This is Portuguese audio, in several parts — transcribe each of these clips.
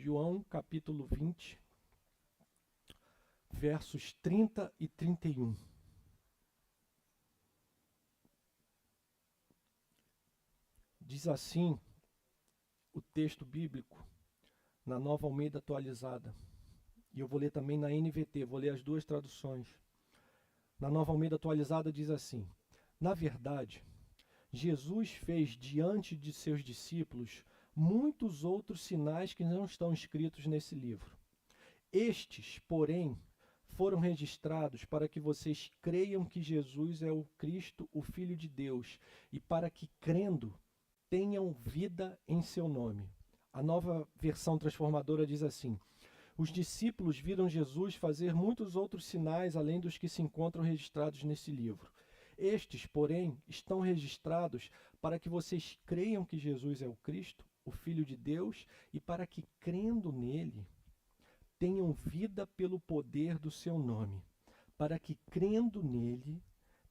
João capítulo 20, versos 30 e 31. Diz assim o texto bíblico na Nova Almeida Atualizada. E eu vou ler também na NVT, vou ler as duas traduções. Na Nova Almeida Atualizada diz assim: na verdade, Jesus fez diante de seus discípulos muitos outros sinais que não estão escritos nesse livro. Estes, porém, foram registrados para que vocês creiam que Jesus é o Cristo, o Filho de Deus, e para que, crendo, tenham vida em seu nome. A Nova Versão Transformadora diz assim: os discípulos viram Jesus fazer muitos outros sinais além dos que se encontram registrados nesse livro. Estes, porém, estão registrados para que vocês creiam que Jesus é o Cristo, o Filho de Deus, e para que, crendo nele, tenham vida pelo poder do seu nome. Para que, crendo nele,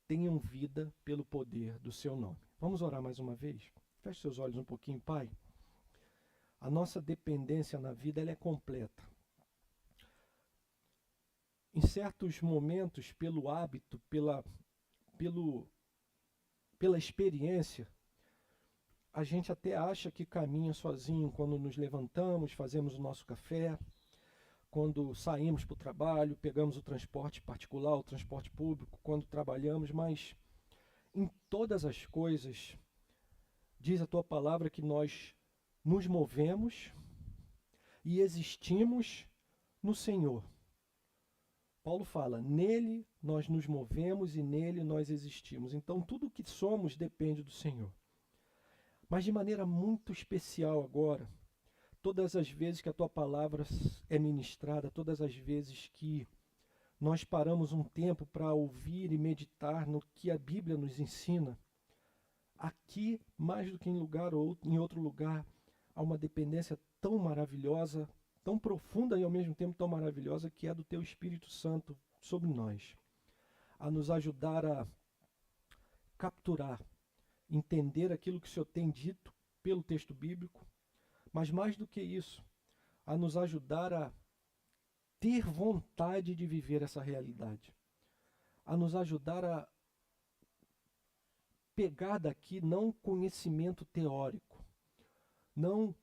tenham vida pelo poder do seu nome. Vamos orar mais uma vez? Feche seus olhos um pouquinho, Pai. A nossa dependência na vida ela é completa. Em certos momentos, pelo hábito, pela experiência, a gente até acha que caminha sozinho quando nos levantamos, fazemos o nosso café, quando saímos para o trabalho, pegamos o transporte particular, o transporte público, quando trabalhamos, mas em todas as coisas, diz a tua palavra que nós nos movemos e existimos no Senhor. Paulo fala, nele nós nos movemos e nele nós existimos. Então tudo o que somos depende do Senhor. Mas de maneira muito especial agora, todas as vezes que a tua palavra é ministrada, todas as vezes que nós paramos um tempo para ouvir e meditar no que a Bíblia nos ensina, aqui, mais do que em lugar ou em outro lugar, há uma dependência tão maravilhosa, tão profunda e ao mesmo tempo tão maravilhosa, que é do teu Espírito Santo sobre nós, a nos ajudar a capturar, entender aquilo que o Senhor tem dito pelo texto bíblico, mas mais do que isso, a nos ajudar a ter vontade de viver essa realidade, a nos ajudar a pegar daqui não conhecimento teórico, não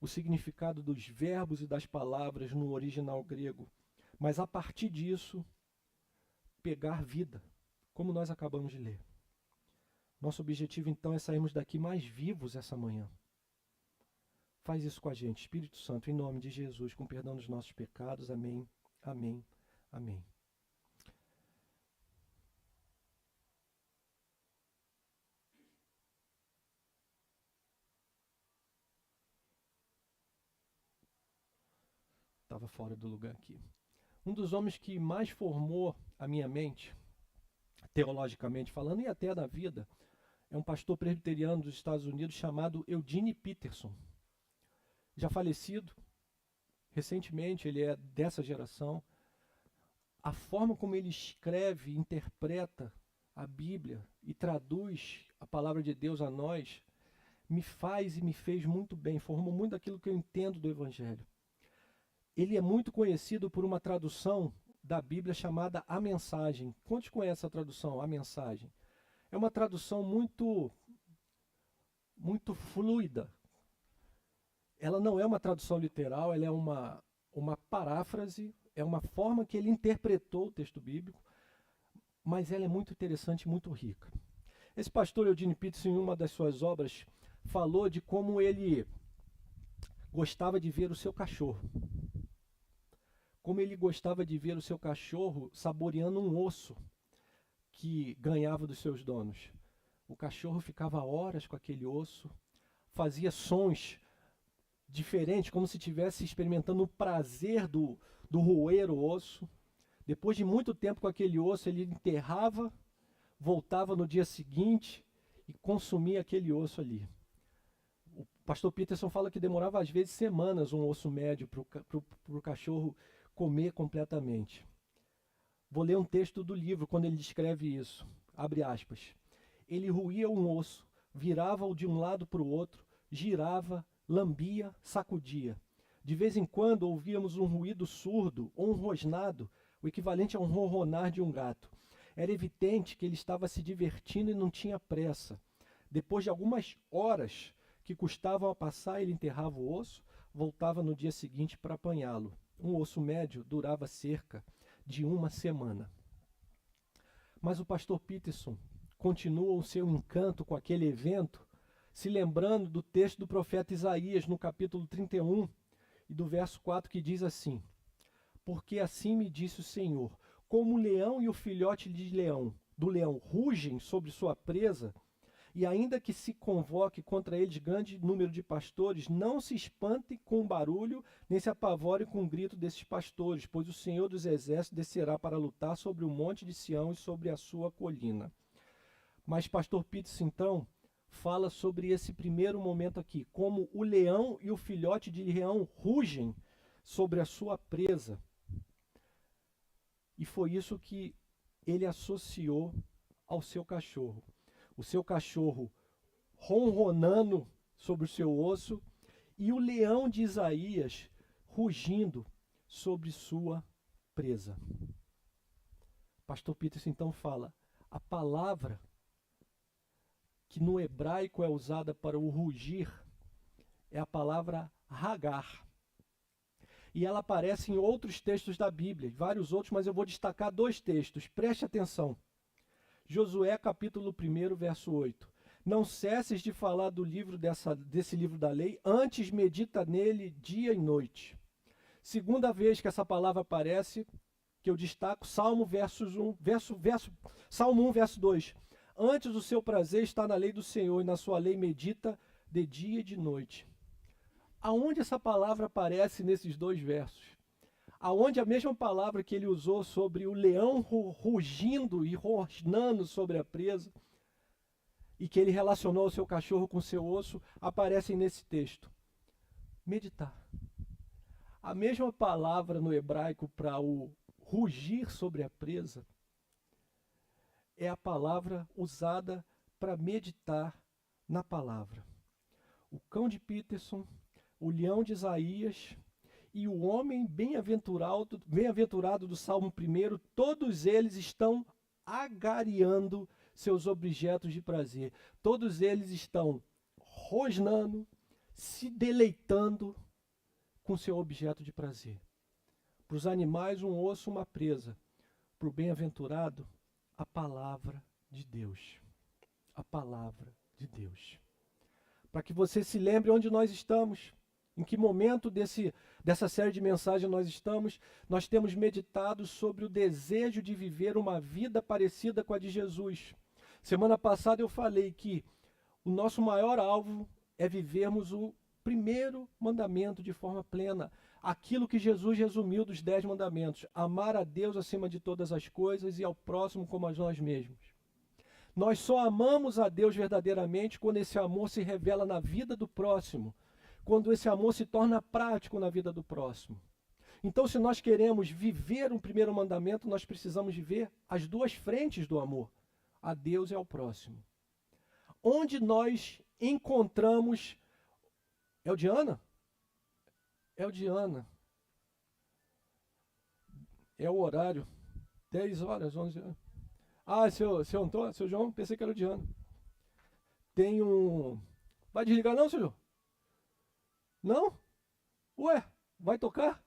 o significado dos verbos e das palavras no original grego, mas a partir disso, pegar vida, como nós acabamos de ler. Nosso objetivo então é sairmos daqui mais vivos essa manhã. Faz isso com a gente, Espírito Santo, em nome de Jesus, com perdão dos nossos pecados. Amém, amém, amém. Estava fora do lugar aqui. Um dos homens que mais formou a minha mente, teologicamente falando, e até da vida, é um pastor presbiteriano dos Estados Unidos chamado Eugene Peterson. Já falecido, recentemente, ele é dessa geração. A forma como ele escreve, interpreta a Bíblia e traduz a palavra de Deus a nós, me faz e me fez muito bem, formou muito daquilo que eu entendo do Evangelho. Ele é muito conhecido por uma tradução da Bíblia chamada A Mensagem. Quantos conhecem a tradução, A Mensagem? É uma tradução muito fluida. Ela não é uma tradução literal, ela é uma paráfrase, é uma forma que ele interpretou o texto bíblico, mas ela é muito interessante e muito rica. Esse pastor Eugene Peterson, em uma das suas obras, falou de como ele gostava de ver o seu cachorro. Como ele gostava de ver o seu cachorro saboreando um osso que ganhava dos seus donos. O cachorro ficava horas com aquele osso, fazia sons diferentes, como se estivesse experimentando o prazer do roer o osso. Depois de muito tempo com aquele osso, ele enterrava, voltava no dia seguinte e consumia aquele osso ali. O pastor Peterson fala que demorava às vezes semanas um osso médio para o cachorro comer completamente. Vou ler um texto do livro quando ele descreve isso. Abre aspas. Ele roía um osso, virava-o de um lado para o outro, girava, lambia, sacudia. De vez em quando ouvíamos um ruído surdo ou um rosnado, o equivalente a um ronronar de um gato. Era evidente que ele estava se divertindo e não tinha pressa. Depois de algumas horas que custavam a passar, ele enterrava o osso, voltava no dia seguinte para apanhá-lo. Um osso médio durava cerca de uma semana. Mas o pastor Peterson continua o seu encanto com aquele evento, se lembrando do texto do profeta Isaías, no capítulo 31, e do verso 4, que diz assim: porque assim me disse o Senhor, como o leão e o filhote do leão rugem sobre sua presa, e ainda que se convoque contra eles grande número de pastores, não se espantem com o barulho, nem se apavorem com o grito desses pastores, pois o Senhor dos Exércitos descerá para lutar sobre o monte de Sião e sobre a sua colina. Mas pastor Peterson, então, fala sobre esse primeiro momento aqui, como o leão e o filhote de leão rugem sobre a sua presa. E foi isso que ele associou ao seu cachorro. O seu cachorro ronronando sobre o seu osso e o leão de Isaías rugindo sobre sua presa. Pastor Peterson então fala, a palavra que no hebraico é usada para o rugir é a palavra hagar. E ela aparece em outros textos da Bíblia, vários outros, mas eu vou destacar 2 textos. Preste atenção. Josué capítulo 1, verso 8. Não cesses de falar do livro desse livro da lei, antes medita nele dia e noite. Segunda vez que essa palavra aparece, que eu destaco, Salmo 1, verso 2. Antes o seu prazer está na lei do Senhor, e na sua lei medita de dia e de noite. Aonde essa palavra aparece nesses 2 versos? Aonde a mesma palavra que ele usou sobre o leão rugindo e rosnando sobre a presa, e que ele relacionou o seu cachorro com o seu osso, aparecem nesse texto. Meditar. A mesma palavra no hebraico para o rugir sobre a presa é a palavra usada para meditar na palavra. O cão de Peterson, o leão de Isaías e o homem bem-aventurado do Salmo 1, todos eles estão agariando seus objetos de prazer. Todos eles estão rosnando, se deleitando com seu objeto de prazer. Para os animais, um osso, uma presa. Para o bem-aventurado, a palavra de Deus. A palavra de Deus. Para que você se lembre onde nós estamos, em que momento dessa série de mensagens nós estamos, nós temos meditado sobre o desejo de viver uma vida parecida com a de Jesus. Semana passada eu falei que o nosso maior alvo é vivermos o primeiro mandamento de forma plena. Aquilo que Jesus resumiu dos 10 mandamentos. Amar a Deus acima de todas as coisas e ao próximo como a nós mesmos. Nós só amamos a Deus verdadeiramente quando esse amor se revela na vida do próximo. Quando esse amor se torna prático na vida do próximo. Então, se nós queremos viver um primeiro mandamento, nós precisamos viver as 2 frentes do amor. A Deus e ao próximo. Onde nós encontramos... É o Diana? É o Diana. É o horário. 10 horas, 11 horas. Ah, seu Antônio, seu João, pensei que era o Diana. Tem um... Vai desligar não, seu João? Não? Ué, vai tocar?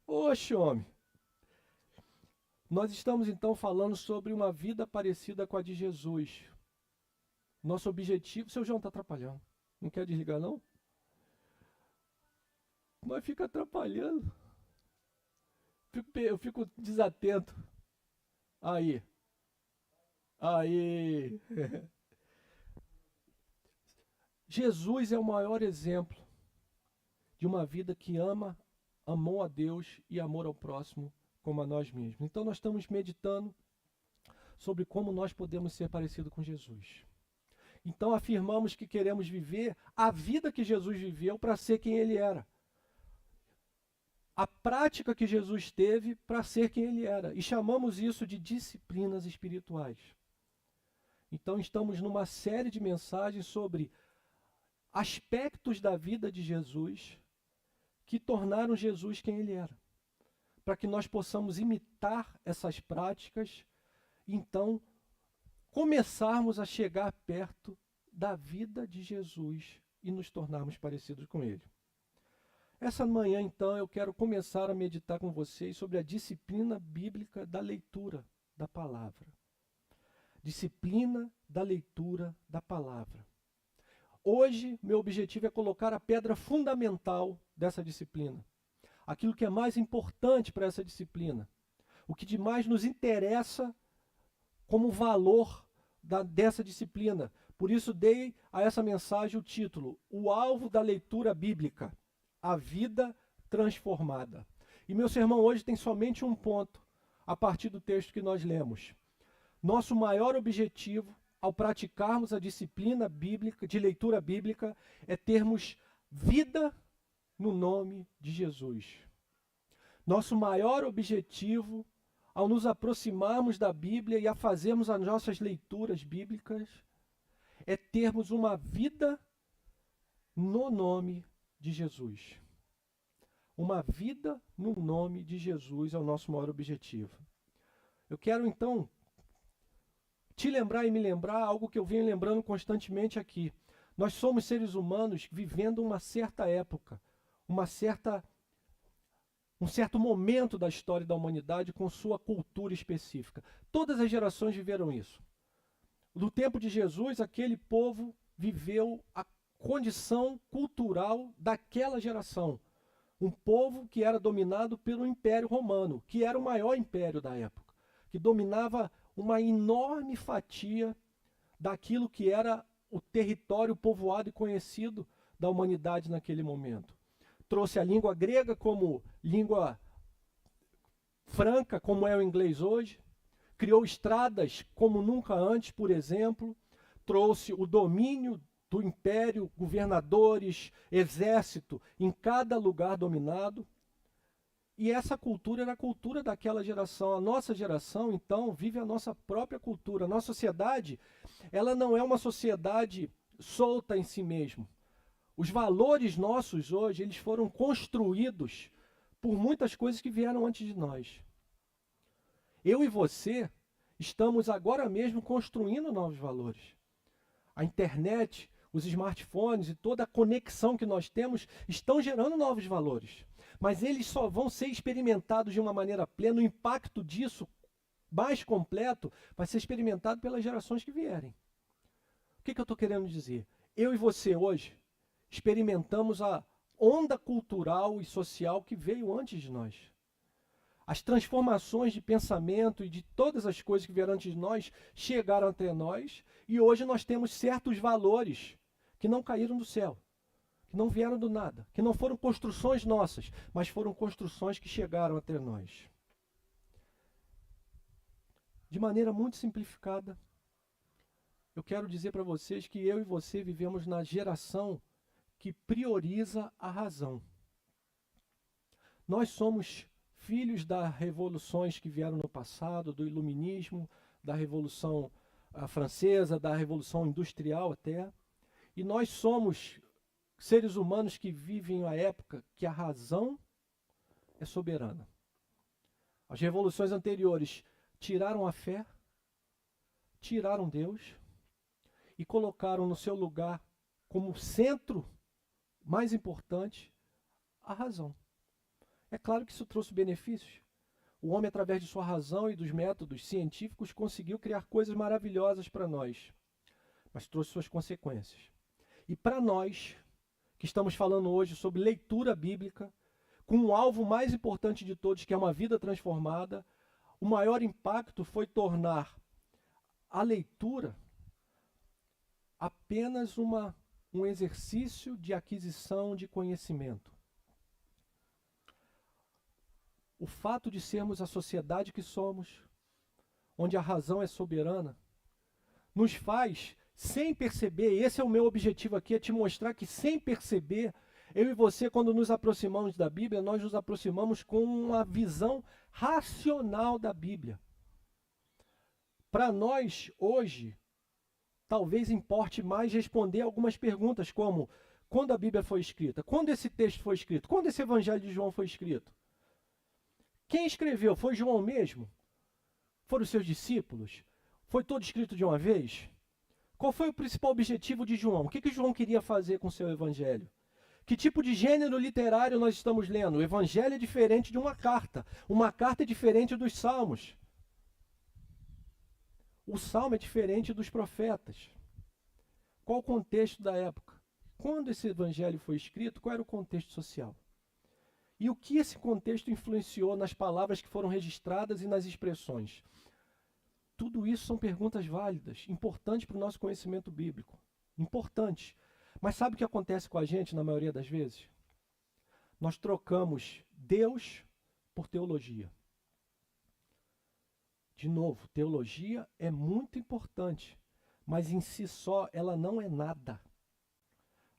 Oxe, homem. Nós estamos então falando sobre uma vida parecida com a de Jesus. Nosso objetivo... Seu João está atrapalhando. Não quer desligar não? Mas fica atrapalhando. Eu fico desatento. Aí. Jesus é o maior exemplo de uma vida que amou a Deus e amor ao próximo como a nós mesmos. Então nós estamos meditando sobre como nós podemos ser parecidos com Jesus. Então afirmamos que queremos viver a vida que Jesus viveu para ser quem ele era. A prática que Jesus teve para ser quem ele era. E chamamos isso de disciplinas espirituais. Então estamos numa série de mensagens sobre aspectos da vida de Jesus que tornaram Jesus quem ele era, para que nós possamos imitar essas práticas e então começarmos a chegar perto da vida de Jesus e nos tornarmos parecidos com ele. Essa manhã, então, eu quero começar a meditar com vocês sobre a disciplina bíblica da leitura da palavra. Disciplina da leitura da palavra. Hoje, meu objetivo é colocar a pedra fundamental dessa disciplina. Aquilo que é mais importante para essa disciplina. O que de mais nos interessa como valor dessa disciplina. Por isso dei a essa mensagem o título: O alvo da leitura bíblica, a vida transformada. E meu sermão hoje tem somente um ponto, a partir do texto que nós lemos. Nosso maior objetivo ao praticarmos a disciplina bíblica, de leitura bíblica, é termos vida no nome de Jesus. Nosso maior objetivo ao nos aproximarmos da Bíblia e a fazermos as nossas leituras bíblicas é termos uma vida no nome de Jesus. Uma vida no nome de Jesus é o nosso maior objetivo. Eu quero então te lembrar e me lembrar algo que eu venho lembrando constantemente aqui. Nós somos seres humanos vivendo uma certa época, um certo momento da história da humanidade com sua cultura específica. Todas as gerações viveram isso. No tempo de Jesus, aquele povo viveu a condição cultural daquela geração. Um povo que era dominado pelo Império Romano, que era o maior império da época, que dominava uma enorme fatia daquilo que era o território povoado e conhecido da humanidade naquele momento. Trouxe a língua grega como língua franca, como é o inglês hoje. Criou estradas como nunca antes, por exemplo. Trouxe o domínio do império, governadores, exército, em cada lugar dominado. E essa cultura era a cultura daquela geração. A nossa geração, então, vive a nossa própria cultura. A nossa sociedade, ela não é uma sociedade solta em si mesma. Os valores nossos hoje, eles foram construídos por muitas coisas que vieram antes de nós. Eu e você estamos agora mesmo construindo novos valores. A internet, os smartphones e toda a conexão que nós temos estão gerando novos valores. Mas eles só vão ser experimentados de uma maneira plena. O impacto disso, mais completo, vai ser experimentado pelas gerações que vierem. O que eu estou querendo dizer? Eu e você hoje experimentamos a onda cultural e social que veio antes de nós. As transformações de pensamento e de todas as coisas que vieram antes de nós chegaram até nós e hoje nós temos certos valores que não caíram do céu, que não vieram do nada, que não foram construções nossas, mas foram construções que chegaram até nós. De maneira muito simplificada, eu quero dizer para vocês que eu e você vivemos na geração que prioriza a razão. Nós somos filhos das revoluções que vieram no passado, do iluminismo, da Revolução Francesa, da Revolução Industrial até, e nós somos seres humanos que vivem a época que a razão é soberana. As revoluções anteriores tiraram a fé, tiraram Deus e colocaram no seu lugar como centro mais importante a razão. É claro que isso trouxe benefícios. O homem, através de sua razão e dos métodos científicos, conseguiu criar coisas maravilhosas para nós, mas trouxe suas consequências. E para nós, que estamos falando hoje sobre leitura bíblica, com o alvo mais importante de todos, que é uma vida transformada, o maior impacto foi tornar a leitura apenas um exercício de aquisição de conhecimento. O fato de sermos a sociedade que somos, onde a razão é soberana, nos faz, sem perceber, e esse é o meu objetivo aqui, é te mostrar que sem perceber, eu e você, quando nos aproximamos da Bíblia, nós nos aproximamos com uma visão racional da Bíblia. Para nós, hoje, talvez importe mais responder algumas perguntas como: Quando a Bíblia foi escrita? Quando esse texto foi escrito? Quando esse Evangelho de João foi escrito? Quem escreveu? Foi João mesmo? Foram os seus discípulos? Foi todo escrito de uma vez? Qual foi o principal objetivo de João? O que João queria fazer com o seu Evangelho? Que tipo de gênero literário nós estamos lendo? O Evangelho é diferente de uma carta. Uma carta é diferente dos salmos. O salmo é diferente dos profetas. Qual o contexto da época? Quando esse evangelho foi escrito, qual era o contexto social? E o que esse contexto influenciou nas palavras que foram registradas e nas expressões? Tudo isso são perguntas válidas, importantes para o nosso conhecimento bíblico. Importantes. Mas sabe o que acontece com a gente na maioria das vezes? Nós trocamos Deus por teologia. De novo, teologia é muito importante, mas em si só ela não é nada.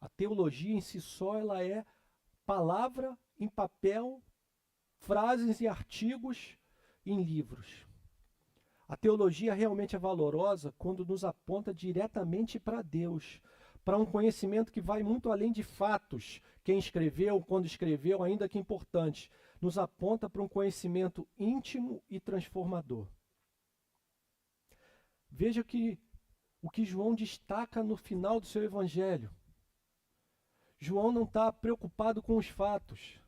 A teologia em si só ela é palavra em papel, frases e artigos em livros. A teologia realmente é valorosa quando nos aponta diretamente para Deus, para um conhecimento que vai muito além de fatos. Quem escreveu, quando escreveu, ainda que importante, nos aponta para um conhecimento íntimo e transformador. Veja que o que João destaca no final do seu evangelho. João não está preocupado com os fatos.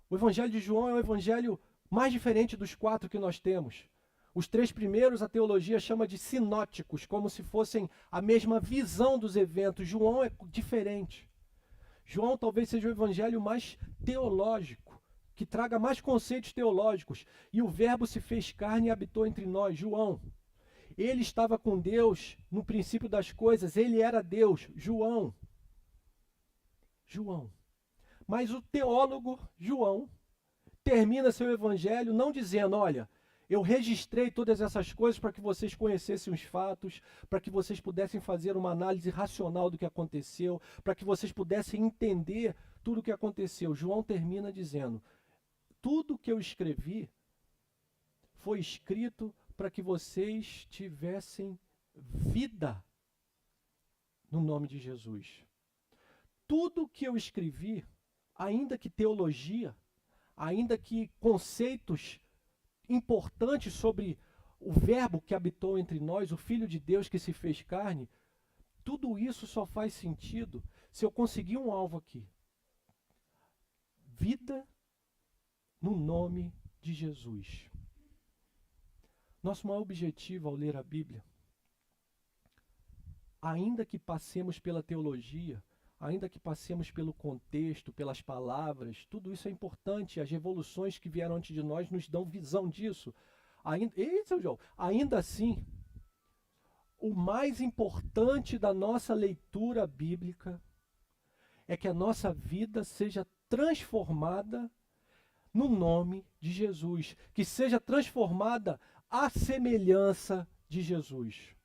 O evangelho de João é o evangelho mais diferente dos 4 que nós temos. Os 3 primeiros a teologia chama de sinóticos, como se fossem a mesma visão dos eventos. João é diferente. João talvez seja o evangelho mais teológico, que traga mais conceitos teológicos. E o Verbo se fez carne e habitou entre nós. João. Ele estava com Deus no princípio das coisas. Ele era Deus. João. Mas o teólogo João termina seu evangelho não dizendo, olha, eu registrei todas essas coisas para que vocês conhecessem os fatos, para que vocês pudessem fazer uma análise racional do que aconteceu, para que vocês pudessem entender tudo o que aconteceu. João termina dizendo, tudo que eu escrevi foi escrito para que vocês tivessem vida no nome de Jesus. Tudo que eu escrevi, ainda que teologia, ainda que conceitos importantes sobre o Verbo que habitou entre nós, o Filho de Deus que se fez carne, tudo isso só faz sentido se eu conseguir um alvo aqui. Vida no nome de Jesus. Nosso maior objetivo ao ler a Bíblia, ainda que passemos pela teologia, ainda que passemos pelo contexto, pelas palavras, tudo isso é importante. As revoluções que vieram antes de nós nos dão visão disso. Ainda assim, o mais importante da nossa leitura bíblica é que a nossa vida seja transformada no nome de Jesus, que seja transformada à semelhança de Jesus.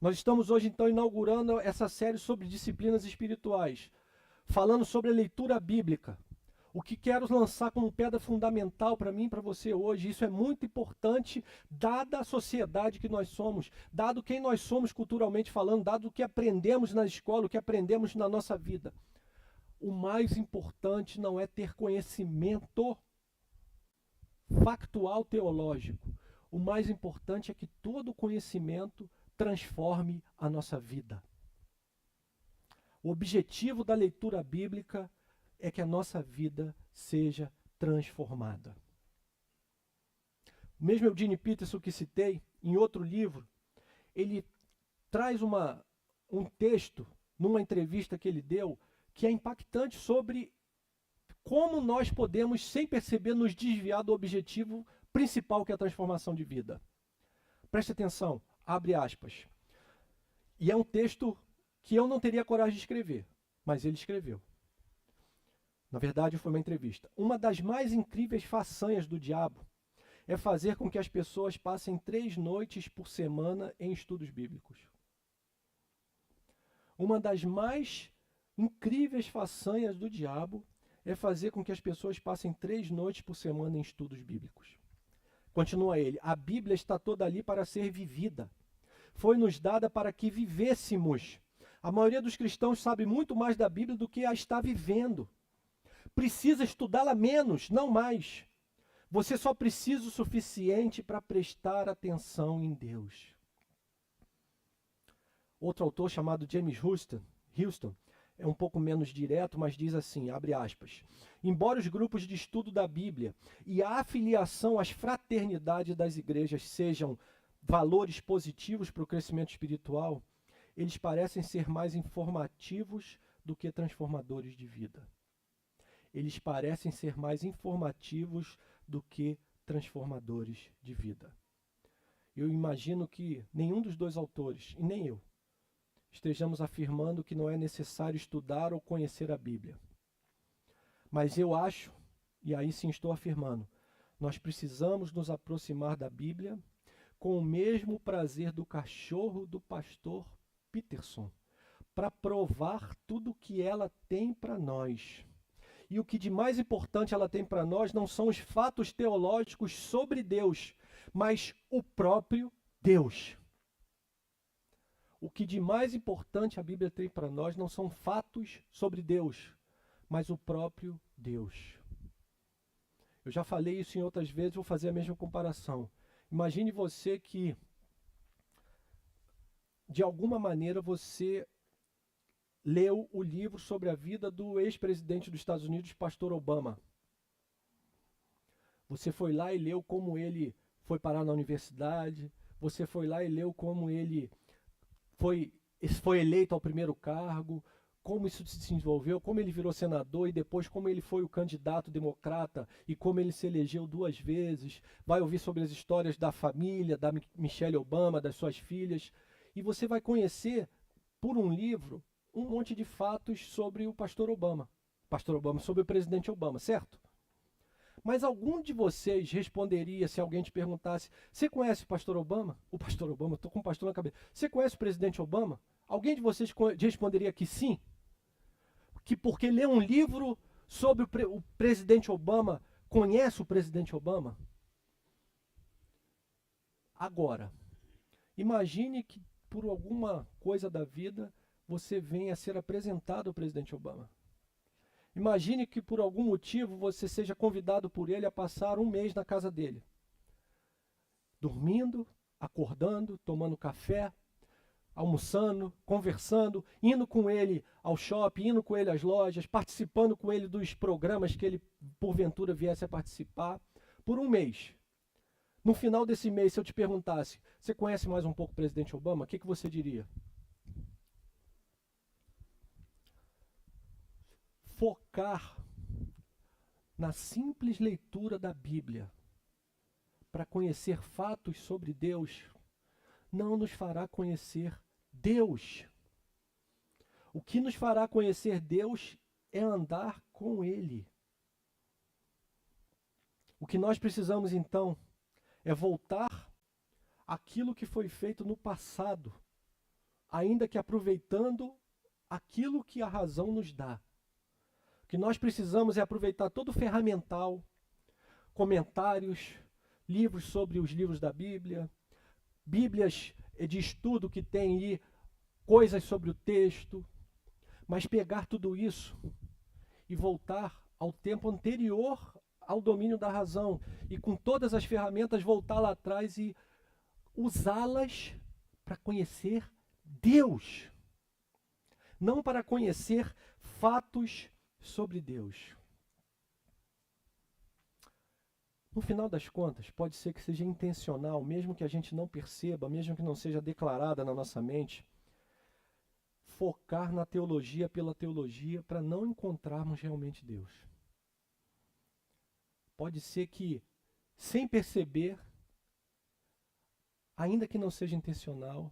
Nós estamos hoje, então, inaugurando essa série sobre disciplinas espirituais, falando sobre a leitura bíblica. O que quero lançar como pedra fundamental para mim e para você hoje, isso é muito importante, dada a sociedade que nós somos, dado quem nós somos culturalmente falando, dado o que aprendemos na escola, o que aprendemos na nossa vida. O mais importante não é ter conhecimento factual teológico. O mais importante é que todo conhecimento transforme a nossa vida. O objetivo da leitura bíblica é que a nossa vida seja transformada. O mesmo Eugene Peterson que citei, em outro livro, ele traz um texto, numa entrevista que ele deu, que é impactante sobre como nós podemos, sem perceber, nos desviar do objetivo principal, que é a transformação de vida. Preste atenção. Abre aspas. E é um texto que eu não teria coragem de escrever, mas ele escreveu. Na verdade, foi uma entrevista. Uma das mais incríveis façanhas do diabo é fazer com que as pessoas passem 3 noites por semana em estudos bíblicos. Uma das mais incríveis façanhas do diabo é fazer com que as pessoas passem 3 noites por semana em estudos bíblicos. Continua ele. A Bíblia está toda ali para ser vivida. Foi-nos dada para que vivêssemos. A maioria dos cristãos sabe muito mais da Bíblia do que a está vivendo. Precisa estudá-la menos, não mais. Você só precisa o suficiente para prestar atenção em Deus. Outro autor chamado James Houston é um pouco menos direto, mas diz assim, abre aspas, embora os grupos de estudo da Bíblia e a afiliação às fraternidades das igrejas sejam valores positivos para o crescimento espiritual, eles parecem ser mais informativos do que transformadores de vida. Eles parecem ser mais informativos do que transformadores de vida. Eu imagino que nenhum dos dois autores, e nem eu, estejamos afirmando que não é necessário estudar ou conhecer a Bíblia. Mas eu acho, e aí sim estou afirmando, nós precisamos nos aproximar da Bíblia com o mesmo prazer do cachorro do pastor Peterson, para provar tudo o que ela tem para nós. E o que de mais importante ela tem para nós não são os fatos teológicos sobre Deus, mas o próprio Deus. O que de mais importante a Bíblia tem para nós não são fatos sobre Deus, mas o próprio Deus. Eu já falei isso em outras vezes, vou fazer a mesma comparação. Imagine você que, de alguma maneira, você leu o livro sobre a vida do ex-presidente dos Estados Unidos, Pastor Obama. Você foi lá e leu como ele foi parar na universidade, você foi lá e leu como ele foi eleito ao primeiro cargo, como isso se desenvolveu, como ele virou senador e depois como ele foi o candidato democrata e como ele se elegeu 2 vezes. Vai ouvir sobre as histórias da família, da Michelle Obama, das suas filhas. E você vai conhecer, por um livro, um monte de fatos sobre o pastor Obama. Sobre o presidente Obama, certo? Mas algum de vocês responderia se alguém te perguntasse: você conhece o pastor Obama? O pastor Obama, estou com o pastor na cabeça. Você conhece o presidente Obama? Alguém de vocês responderia que sim? Que porque lê um livro sobre o presidente Obama, conhece o presidente Obama? Agora, imagine que por alguma coisa da vida você venha a ser apresentado ao presidente Obama. Imagine que por algum motivo você seja convidado por ele a passar 1 mês na casa dele. Dormindo, acordando, tomando café, almoçando, conversando, indo com ele ao shopping, indo com ele às lojas, participando com ele dos programas que ele porventura viesse a participar, por 1 mês. No final desse mês, se eu te perguntasse, você conhece mais um pouco o presidente Obama? O que você diria? Focar na simples leitura da Bíblia para conhecer fatos sobre Deus não nos fará conhecer Deus. O que nos fará conhecer Deus é andar com Ele. O que nós precisamos então é voltar àquilo que foi feito no passado, ainda que aproveitando aquilo que a razão nos dá. O que nós precisamos é aproveitar todo o ferramental, comentários, livros sobre os livros da Bíblia, Bíblias de estudo que tem aí coisas sobre o texto, mas pegar tudo isso e voltar ao tempo anterior ao domínio da razão e com todas as ferramentas voltar lá atrás e usá-las para conhecer Deus, não para conhecer fatos sobre Deus. No final das contas, pode ser que seja intencional, mesmo que a gente não perceba, mesmo que não seja declarada na nossa mente, focar na teologia pela teologia para não encontrarmos realmente Deus. Pode ser que, sem perceber, ainda que não seja intencional,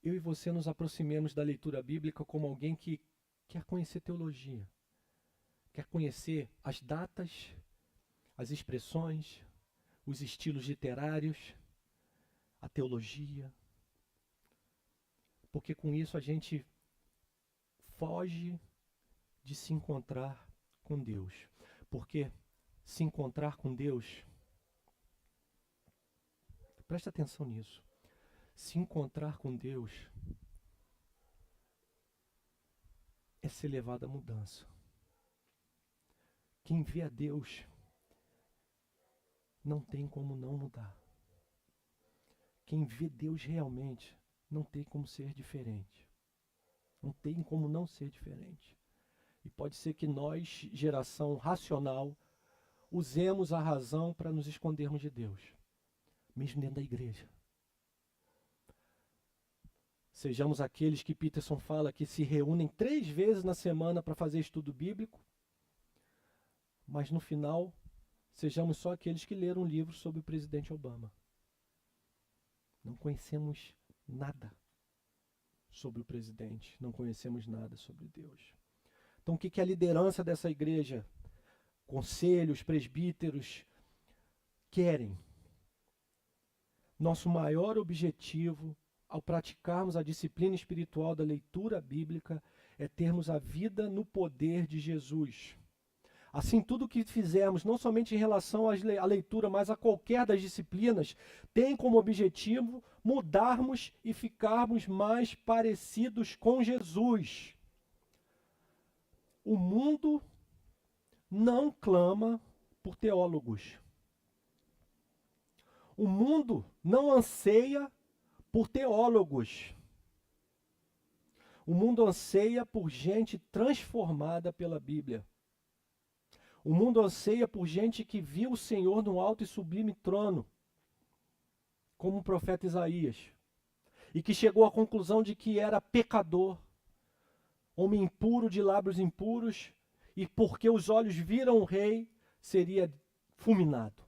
eu e você nos aproximemos da leitura bíblica como alguém que quer conhecer teologia, quer conhecer as datas, as expressões, os estilos literários, a teologia, porque com isso a gente foge de se encontrar com Deus. Porque se encontrar com Deus, presta atenção nisso, se encontrar com Deus ser levado à mudança. Quem vê a Deus não tem como não mudar. Quem vê Deus realmente não tem como ser diferente. Não tem como não ser diferente. E pode ser que nós, geração racional, usemos a razão para nos escondermos de Deus, mesmo dentro da igreja. Sejamos aqueles que Peterson fala que se reúnem 3 vezes na semana para fazer estudo bíblico, mas no final, sejamos só aqueles que leram um livro sobre o presidente Obama. Não conhecemos nada sobre o presidente, não conhecemos nada sobre Deus. Então, o que a liderança dessa igreja, conselhos, presbíteros, querem? Nosso maior objetivo ao praticarmos a disciplina espiritual da leitura bíblica é termos a vida no poder de Jesus. Assim, tudo o que fizermos, não somente em relação à leitura, mas a qualquer das disciplinas, tem como objetivo mudarmos e ficarmos mais parecidos com Jesus. O mundo não clama por teólogos. O mundo não anseia por teólogos. O mundo anseia por gente transformada pela Bíblia. O mundo anseia por gente que viu o Senhor no alto e sublime trono, como o profeta Isaías, e que chegou à conclusão de que era pecador, homem impuro de lábios impuros, e porque os olhos viram o rei, seria fulminado.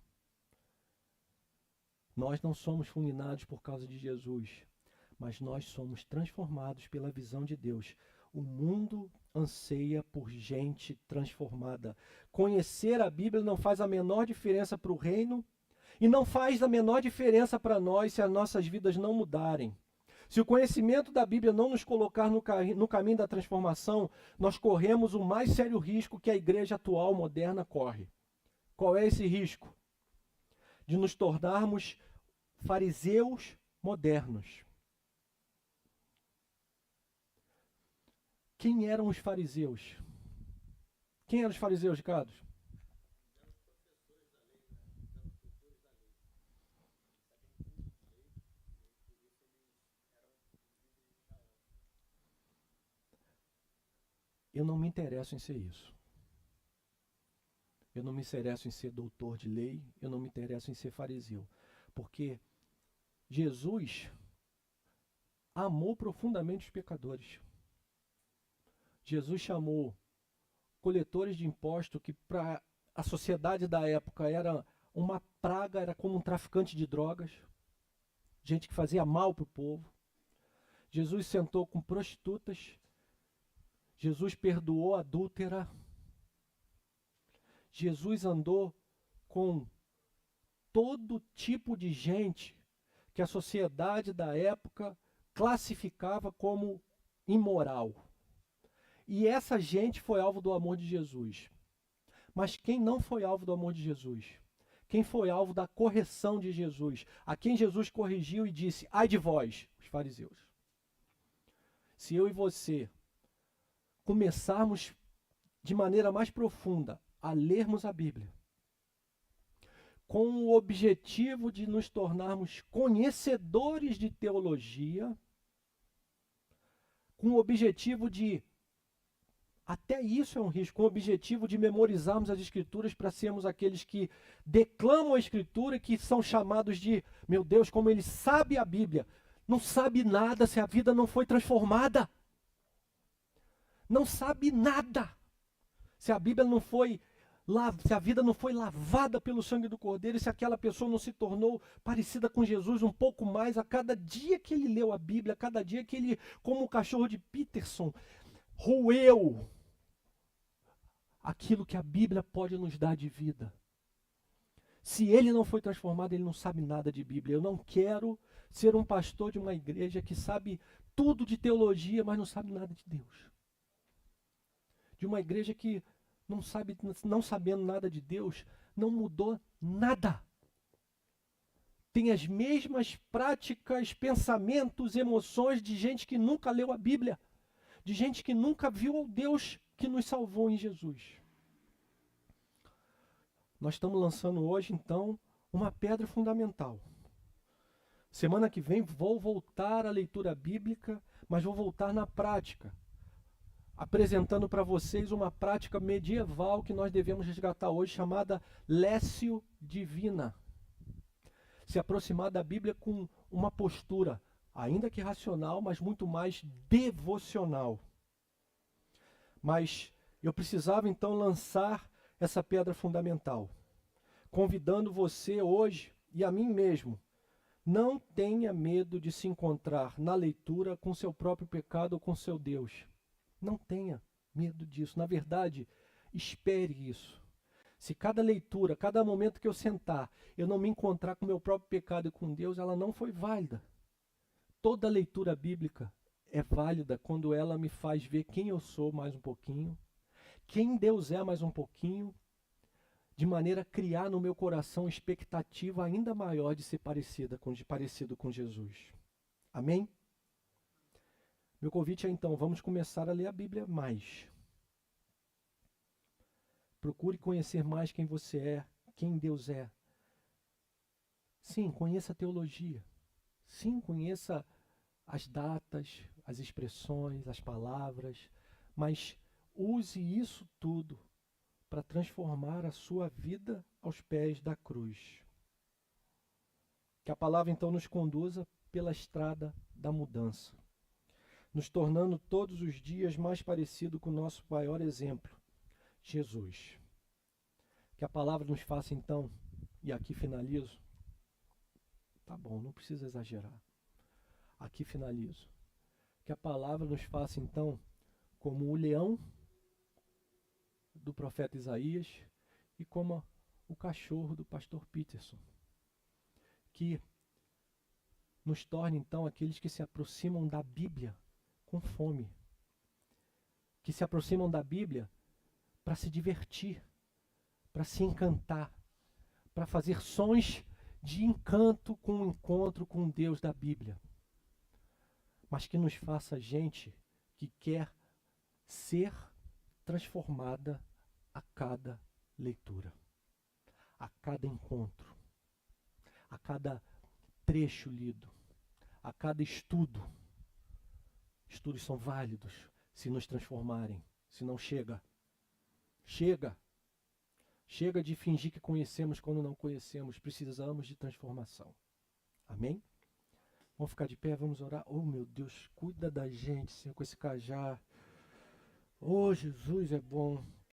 Nós não somos fulminados por causa de Jesus, mas nós somos transformados pela visão de Deus. O mundo anseia por gente transformada. Conhecer a Bíblia não faz a menor diferença para o reino e não faz a menor diferença para nós se as nossas vidas não mudarem. Se o conhecimento da Bíblia não nos colocar no caminho da transformação, nós corremos o mais sério risco que a igreja atual moderna corre. Qual é esse risco? De nos tornarmos fariseus modernos. Quem eram os fariseus? Quem eram os fariseus, Ricardo? Eu não me interesso em ser isso. Eu não me interesso em ser doutor de lei, eu não me interesso em ser fariseu. Porque Jesus amou profundamente os pecadores. Jesus chamou coletores de imposto, que para a sociedade da época era uma praga, era como um traficante de drogas, gente que fazia mal para o povo. Jesus sentou com prostitutas, Jesus perdoou a adúltera, Jesus andou com todo tipo de gente que a sociedade da época classificava como imoral. E essa gente foi alvo do amor de Jesus. Mas quem não foi alvo do amor de Jesus? Quem foi alvo da correção de Jesus? A quem Jesus corrigiu e disse: ai de vós, os fariseus. Se eu e você começarmos de maneira mais profunda a lermos a Bíblia, com o objetivo de nos tornarmos conhecedores de teologia, com o objetivo de, até isso é um risco, com o objetivo de memorizarmos as Escrituras para sermos aqueles que declamam a Escritura e que são chamados de, meu Deus, como ele sabe a Bíblia. Não sabe nada se a vida não foi transformada. Não sabe nada se a Bíblia não foi, se a vida não foi lavada pelo sangue do Cordeiro, e se aquela pessoa não se tornou parecida com Jesus um pouco mais a cada dia que ele leu a Bíblia, a cada dia que ele, como o cachorro de Peterson, roeu aquilo que a Bíblia pode nos dar de vida. Se ele não foi transformado, ele não sabe nada de Bíblia. Eu não quero ser um pastor de uma igreja que sabe tudo de teologia, mas não sabe nada de Deus. De uma igreja que não sabendo nada de Deus, não mudou nada. Tem as mesmas práticas, pensamentos, emoções de gente que nunca leu a Bíblia. de gente que nunca viu o Deus que nos salvou em Jesus. Nós estamos lançando hoje, então, uma pedra fundamental. Semana que vem vou voltar à leitura bíblica, mas vou voltar na prática, apresentando para vocês uma prática medieval que nós devemos resgatar hoje, chamada Lécio Divina. Se aproximar da Bíblia com uma postura, ainda que racional, mas muito mais devocional. Mas eu precisava então lançar essa pedra fundamental, convidando você hoje e a mim mesmo, não tenha medo de se encontrar na leitura com seu próprio pecado ou com seu Deus. Não tenha medo disso. Na verdade, espere isso. Se cada leitura, cada momento que eu sentar, eu não me encontrar com o meu próprio pecado e com Deus, ela não foi válida. Toda leitura bíblica é válida quando ela me faz ver quem eu sou mais um pouquinho, quem Deus é mais um pouquinho, de maneira a criar no meu coração expectativa ainda maior de ser parecido com Jesus. Amém? Meu convite é então, vamos começar a ler a Bíblia mais. Procure conhecer mais quem você é, quem Deus é. Sim, conheça a teologia. Sim, conheça as datas, as expressões, as palavras, mas use isso tudo para transformar a sua vida aos pés da cruz. Que a palavra então nos conduza pela estrada da mudança, nos tornando todos os dias mais parecido com o nosso maior exemplo, Jesus. Que a palavra nos faça então, e aqui finalizo, tá bom, não precisa exagerar, aqui finalizo, que a palavra nos faça então como o leão do profeta Isaías e como o cachorro do pastor Peterson, que nos torne então aqueles que se aproximam da Bíblia com fome, que se aproximam da Bíblia para se divertir, para se encantar, para fazer sons de encanto com o encontro com Deus da Bíblia, mas que nos faça gente que quer ser transformada a cada leitura, a cada encontro, a cada trecho lido, a cada estudo. Estudos são válidos se nos transformarem, se não chega. Chega de fingir que conhecemos quando não conhecemos, precisamos de transformação. Amém? Vamos ficar de pé, vamos orar. Oh meu Deus, cuida da gente, Senhor, com esse cajado. Oh Jesus é bom.